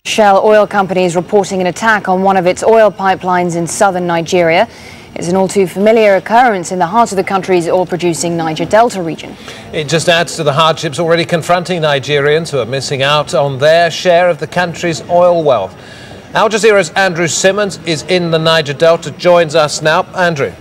Shell Oil Company is reporting an attack on one of its oil pipelines in southern Nigeria. It's an all too familiar occurrence in the heart of the country's oil-producing Niger Delta region. It just adds to the hardships already confronting Nigerians who are missing out on their share of the country's oil wealth. Aljazeera's Andrew Simmons is in the Niger Delta, joins us now. Andrew.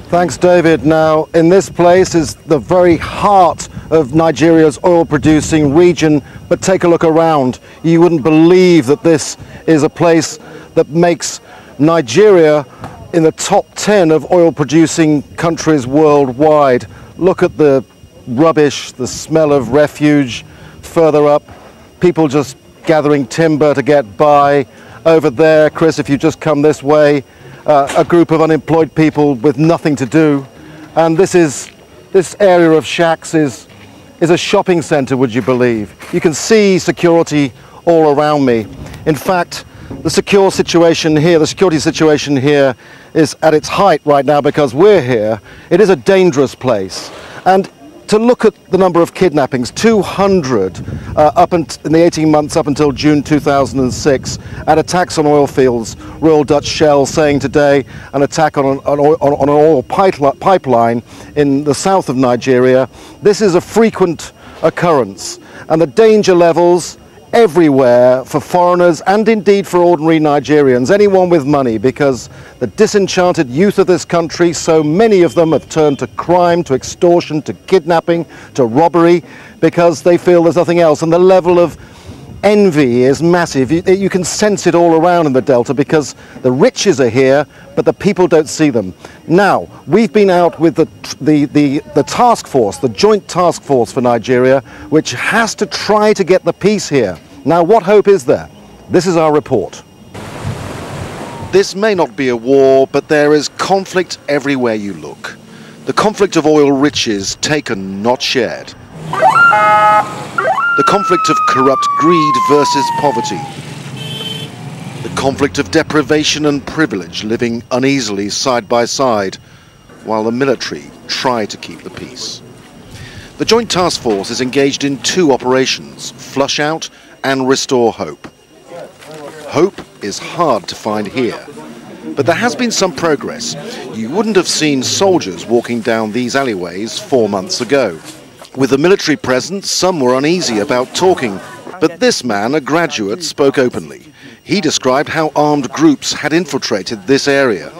Thanks, David. Now, in this place is the very heart of Nigeria's oil-producing region, but take a look around. You wouldn't believe that this is a place that makes Nigeria in the top 10 of oil-producing countries worldwide. Look at the rubbish, the smell of refuge. Further up, people just gathering timber to get by. Over there, Chris, if you just come this way, a group of unemployed people with nothing to do. And this area of shacks is a shopping centre, would you believe? You can see security all around me. In fact, the security situation here is at its height right now because we're here. It is a dangerous place. And to look at the number of kidnappings, 200 in the 18 months up until June 2006, and attacks on oil fields. Royal Dutch Shell saying today an attack on an oil pipeline in the south of Nigeria. This is a frequent occurrence, and the danger levels everywhere for foreigners and indeed for ordinary Nigerians, anyone with money, because the disenchanted youth of this country, so many of them have turned to crime, to extortion, to kidnapping, to robbery, because they feel there's nothing else. And the level of envy is massive. You can sense it all around in the Delta because the riches are here, but the people don't see them. Now, we've been out with the task force, the joint task force for Nigeria, which has to try to get the peace here. Now, what hope is there? This is our report. This may not be a war, but there is conflict everywhere you look. The conflict of oil riches taken, not shared. The conflict of corrupt greed versus poverty. The conflict of deprivation and privilege living uneasily side by side, while the military try to keep the peace. The Joint Task Force is engaged in two operations: flush out and restore hope. Hope is hard to find here, but there has been some progress. You wouldn't have seen soldiers walking down these alleyways 4 months ago. With the military presence, some were uneasy about talking, but this man, a graduate, spoke openly. He described how armed groups had infiltrated this area.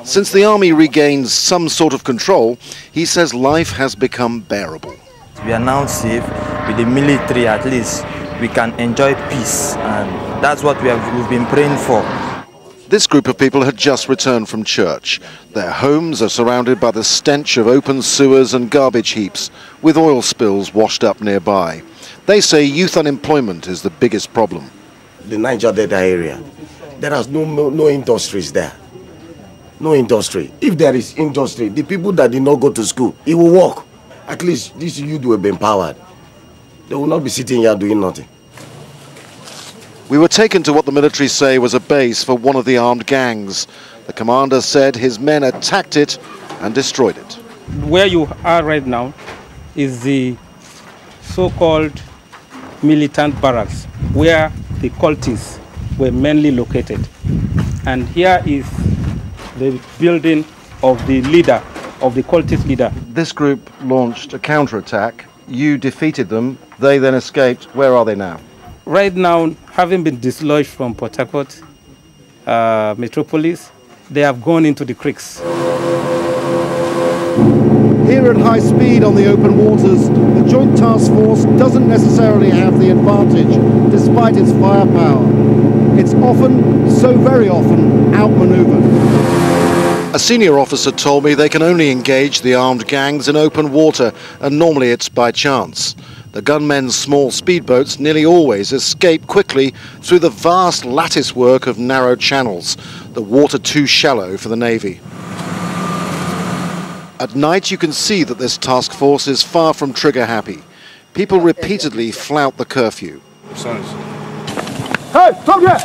Since the army regained some sort of control, he says life has become bearable. We are now safe. With the military, at least we can enjoy peace, and that's what we've been praying for. This group of people had just returned from church. Their homes are surrounded by the stench of open sewers and garbage heaps, with oil spills washed up nearby. They say youth unemployment is the biggest problem. The Niger Delta area, there is no industries there. No industry. If there is industry, the people that did not go to school, it will work. At least these youth will be empowered. They will not be sitting here doing nothing. We were taken to what the military say was a base for one of the armed gangs. The commander said his men attacked it and destroyed it. Where you are right now is the so-called militant barracks, where the cultists were mainly located. And here is the building of the leader, of the cultist leader. This group launched a counterattack. You defeated them. They then escaped. Where are they now? Right now, having been dislodged from Port Harcourt metropolis, they have gone into the creeks. Here at high speed on the open waters, the Joint Task Force doesn't necessarily have the advantage, despite its firepower. It's often, so very often, outmaneuvered. A senior officer told me they can only engage the armed gangs in open water, and normally it's by chance. The gunmen's small speedboats nearly always escape quickly through the vast lattice work of narrow channels, the water too shallow for the Navy. At night you can see that this task force is far from trigger happy. People repeatedly flout the curfew. Hey, stop here!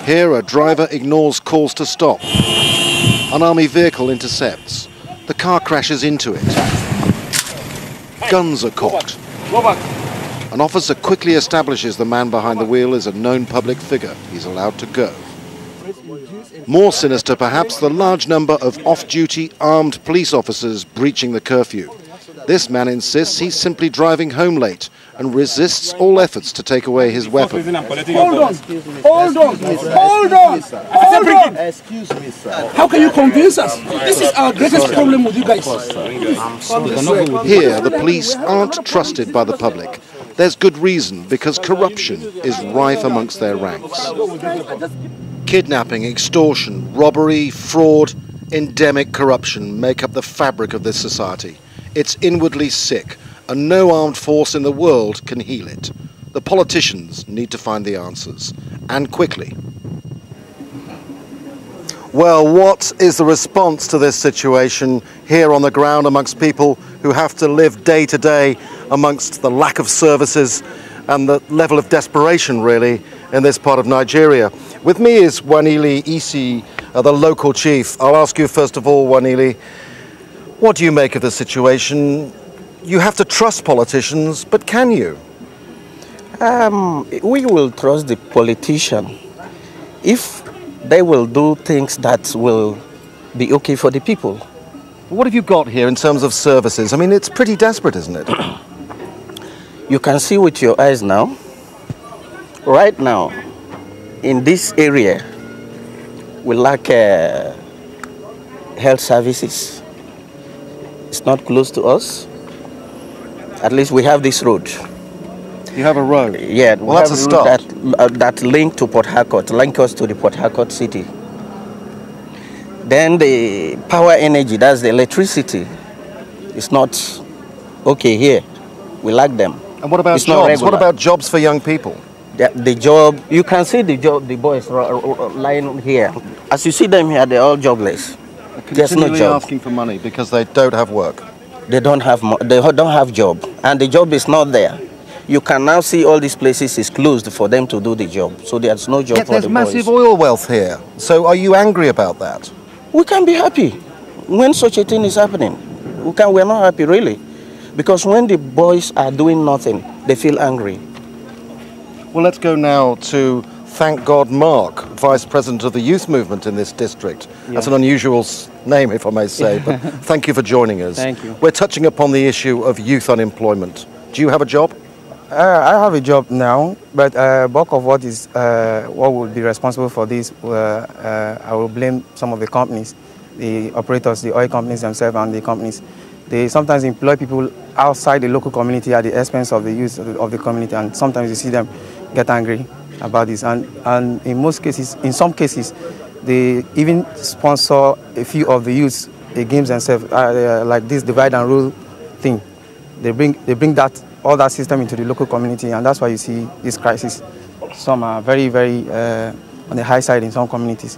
Here, a driver ignores calls to stop. An army vehicle intercepts. The car crashes into it. Guns are cocked. An officer quickly establishes the man behind the wheel is a known public figure. He's allowed to go. More sinister, perhaps, the large number of off-duty armed police officers breaching the curfew. This man insists he's simply driving home late and resists all efforts to take away his weapon. Hold on! Hold on! Hold on! Hold on! Excuse me, sir. How can you convince us? This is our greatest problem with you guys. Here, the police aren't trusted by the public. There's good reason, because corruption is rife amongst their ranks. Kidnapping, extortion, robbery, fraud, endemic corruption make up the fabric of this society. It's inwardly sick, and no armed force in the world can heal it. The politicians need to find the answers, and quickly. Well, what is the response to this situation here on the ground amongst people who have to live day to day amongst the lack of services and the level of desperation, really, in this part of Nigeria? With me is Wanili Isi, the local chief. I'll ask you first of all, Wanili, what do you make of the situation? You have to trust politicians, but can you? We will trust the politician if they will do things that will be okay for the people. What have you got here in terms of services? I mean, it's pretty desperate, isn't it? You can see with your eyes now. Right now, in this area, we lack health services. It's not close to us. At least we have this road. You have a road? Yeah, well, that's a start. That link to Port Harcourt, link us to the Port Harcourt city. Then the power energy, that's the electricity, it's not okay here. We lack them. And what about jobs? What about jobs for young people? The job, you can see the job, the boys lying here. As you see them here, they're all jobless. There's no job. Asking for money because they don't have work. They don't have job, and the job is not there. You can now see all these places is closed for them to do the job, so there's no job for the boys. There's massive oil wealth here. So are you angry about that? We can be happy when such a thing is happening. We're not happy really, because when the boys are doing nothing, they feel angry. Well, let's go now to Thank God Mark, Vice President of the Youth Movement in this district. Yeah. That's an unusual name, if I may say, but thank you for joining us. Thank you. We're touching upon the issue of youth unemployment. Do you have a job? I have a job now, but bulk of what will be responsible for this, I will blame some of the companies, the operators, the oil companies themselves and the companies. They sometimes employ people outside the local community at the expense of the youth of the community, and sometimes you see them get angry about this. And in some cases, they even sponsor a few of the youths against themselves, like this divide and rule thing. They bring all that system into the local community, and that's why you see this crisis. Some are very, very on the high side in some communities.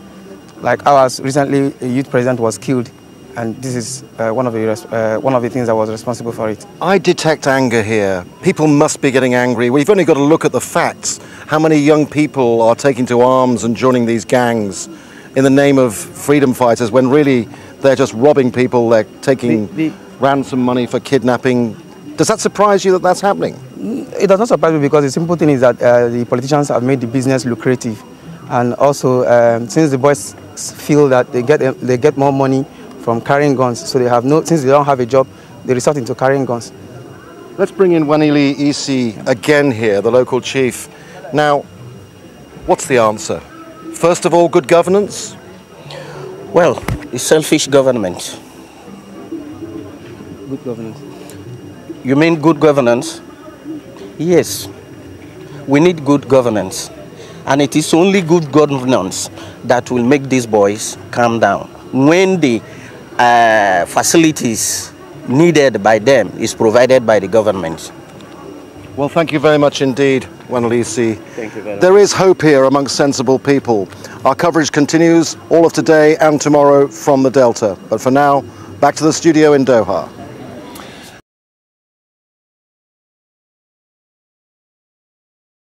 Like ours, recently a youth president was killed, and this is one of the things that was responsible for it. I detect anger here. People must be getting angry. We've only got to look at the facts. How many young people are taking to arms and joining these gangs in the name of freedom fighters, when really they're just robbing people, they're taking ransom money for kidnapping. Does that surprise you that that's happening? It does not surprise me, because the simple thing is that the politicians have made the business lucrative, and also since the boys feel that they get more money from carrying guns, so since they don't have a job, they resort into carrying guns. Let's bring in Wanili Isi again here, the local chief. Now, what's the answer? First of all, good governance? Well, it's selfish government. Good governance. You mean good governance? Yes, we need good governance. And it is only good governance that will make these boys calm down. When the facilities needed by them is provided by the government. Well, thank you very much indeed, Wanili Isi. Thank you very much. There is hope here amongst sensible people. Our coverage continues all of today and tomorrow from the Delta. But for now, back to the studio in Doha.